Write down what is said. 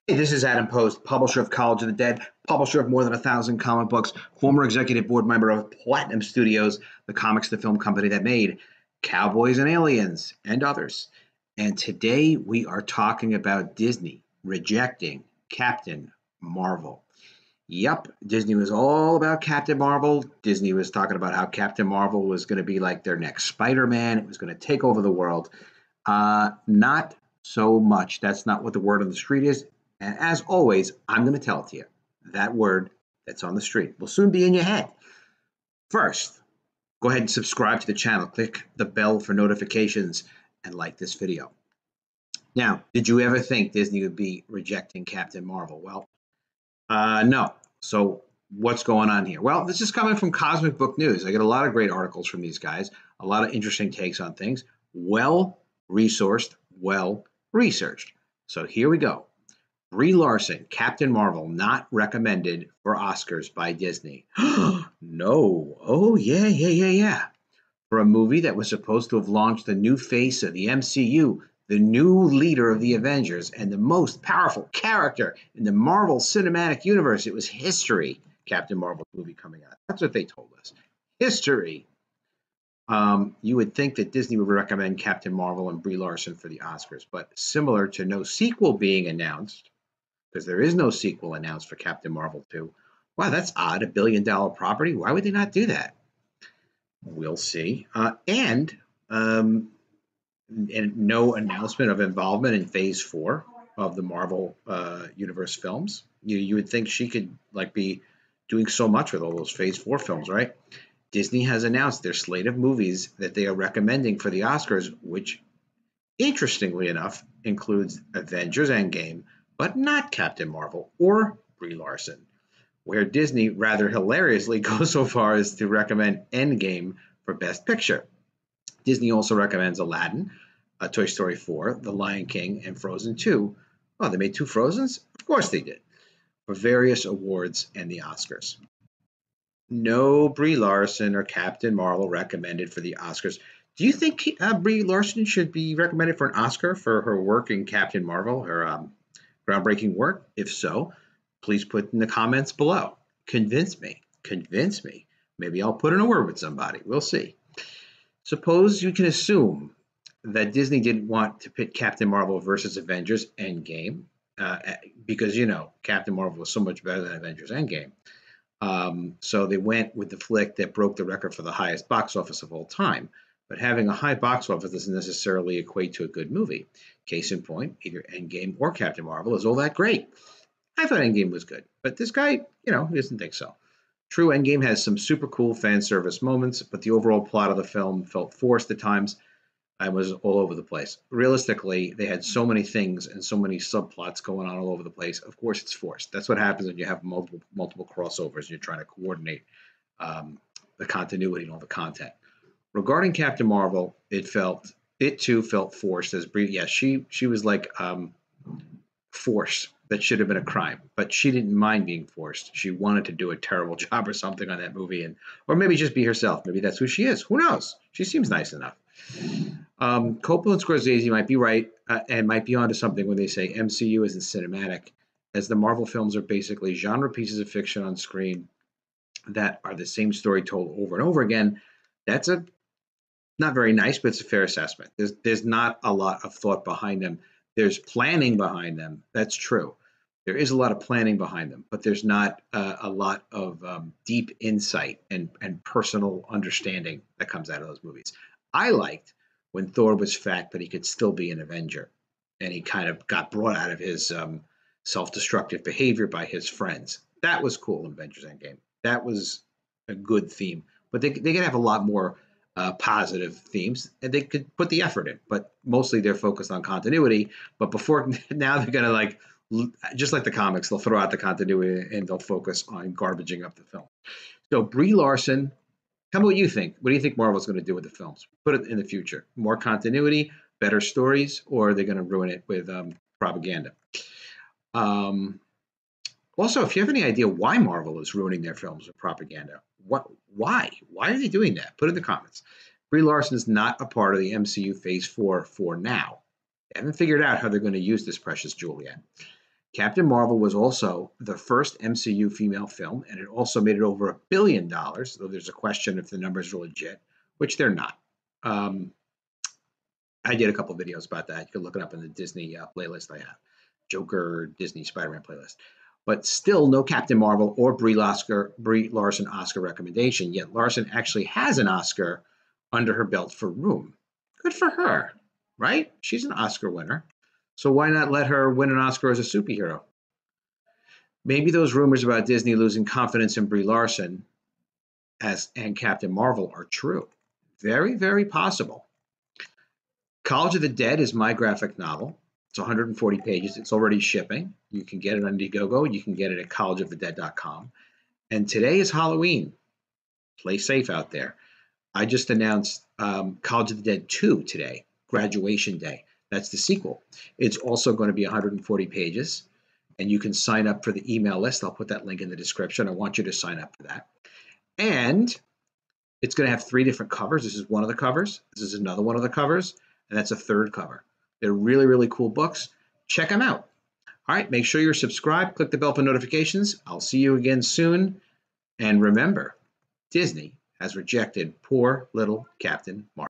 Hey, this is Adam Post, publisher of College of the Dead, publisher of more than 1,000 comic books, former executive board member of Platinum Studios, the comics, the film company that made Cowboys and Aliens and others. And today we are talking about Disney rejecting Captain Marvel. Yep, Disney was all about Captain Marvel. Disney was talking about how Captain Marvel was going to be like their next Spider-Man. It was going to take over the world. Not so much. That's not what the word on the street is. And as always, I'm going to tell it to you. That word that's on the street will soon be in your head. First, go ahead and subscribe to the channel. Click the bell for notifications and like this video. Now, did you ever think Disney would be rejecting Captain Marvel? Well, no. So what's going on here? Well, this is coming from Cosmic Book News. I get a lot of great articles from these guys, a lot of interesting takes on things. Well resourced, well researched. So here we go. Brie Larson, Captain Marvel, not recommended for Oscars by Disney. No. Oh, yeah. For a movie that was supposed to have launched the new face of the MCU, the new leader of the Avengers, and the most powerful character in the Marvel Cinematic Universe. It was history, Captain Marvel's movie coming out. That's what they told us. History. You would think that Disney would recommend Captain Marvel and Brie Larson for the Oscars, but similar to no sequel being announced, because there is no sequel announced for Captain Marvel 2. Wow, that's odd. $1 billion property. Why would they not do that? We'll see. And no announcement of involvement in Phase 4 of the Marvel Universe films. You would think she could be doing so much with all those Phase 4 films, right? Disney has announced their slate of movies that they are recommending for the Oscars, which, interestingly enough, includes Avengers Endgame, but not Captain Marvel or Brie Larson, where Disney rather hilariously goes so far as to recommend Endgame for Best Picture. Disney also recommends Aladdin, Toy Story 4, The Lion King, and Frozen 2. Oh, they made 2 Frozens? Of course they did. For various awards and the Oscars. No Brie Larson or Captain Marvel recommended for the Oscars. Do you think Brie Larson should be recommended for an Oscar for her work in Captain Marvel, her groundbreaking work? If so, please put in the comments below. Convince me. Convince me. Maybe I'll put in a word with somebody. We'll see. Suppose you can assume that Disney didn't want to pit Captain Marvel versus Avengers Endgame because, Captain Marvel was so much better than Avengers Endgame. So they went with the flick that broke the record for the highest box office of all time. But having a high box office doesn't necessarily equate to a good movie. Case in point, either Endgame or Captain Marvel is all that great. I thought Endgame was good, but this guy, he doesn't think so. True, Endgame has some super cool fan service moments, but the overall plot of the film felt forced at times. I was all over the place. Realistically, they had so many things and so many subplots going on all over the place. Of course, it's forced. That's what happens when you have multiple crossovers and you're trying to coordinate the continuity and all the content. Regarding Captain Marvel, it too felt forced. As Brie, yeah, she was like forced. That should have been a crime, but she didn't mind being forced. She wanted to do a terrible job or something on that movie, or maybe just be herself. Maybe that's who she is. Who knows? She seems nice enough. Coppola and Scorsese might be right and might be onto something when they say MCU isn't cinematic, as the Marvel films are basically genre pieces of fiction on screen that are the same story told over and over again. That's not very nice, but it's a fair assessment. There's not a lot of thought behind them. There's planning behind them. That's true. There is a lot of planning behind them, but there's not a lot of deep insight and personal understanding that comes out of those movies. I liked when Thor was fat, but he could still be an Avenger, and he kind of got brought out of his self-destructive behavior by his friends. That was cool in Avengers Endgame. That was a good theme, but they could have a lot more positive themes, and they could put the effort in. But mostly they're focused on continuity. But before now, they're gonna just like the comics, they'll throw out the continuity and they'll focus on garbaging up the film. So Brie Larson. Tell me what you think. What do you think Marvel's going to do with the films? Put it in the future. More continuity, better stories, or are they going to ruin it with propaganda? Also, if you have any idea why Marvel is ruining their films with propaganda, why? Why are they doing that? Put it in the comments. Brie Larson is not a part of the MCU Phase 4 for now. They haven't figured out how they're going to use this precious jewel yet. Captain Marvel was also the first MCU female film, and it also made it over $1 billion, though there's a question if the numbers are legit, which they're not. I did a couple of videos about that. You can look it up in the Disney playlist I have, Joker, Disney, Spider-Man playlist. But still no Captain Marvel or Brie Larson Oscar recommendation, yet Larson actually has an Oscar under her belt for Room. Good for her, right? She's an Oscar winner. So why not let her win an Oscar as a superhero? Maybe those rumors about Disney losing confidence in Brie Larson and Captain Marvel are true. Very, very possible. College of the Dead is my graphic novel. It's 140 pages. It's already shipping. You can get it on Indiegogo. You can get it at collegeofthedead.com. And today is Halloween. Play safe out there. I just announced College of the Dead 2 today, Graduation Day. That's the sequel. It's also going to be 140 pages, and you can sign up for the email list. I'll put that link in the description. I want you to sign up for that. And it's going to have 3 different covers. This is one of the covers. This is another one of the covers, and that's a third cover. They're really, really cool books. Check them out. All right, make sure you're subscribed. Click the bell for notifications. I'll see you again soon. And remember, Disney has rejected poor little Captain Marvel.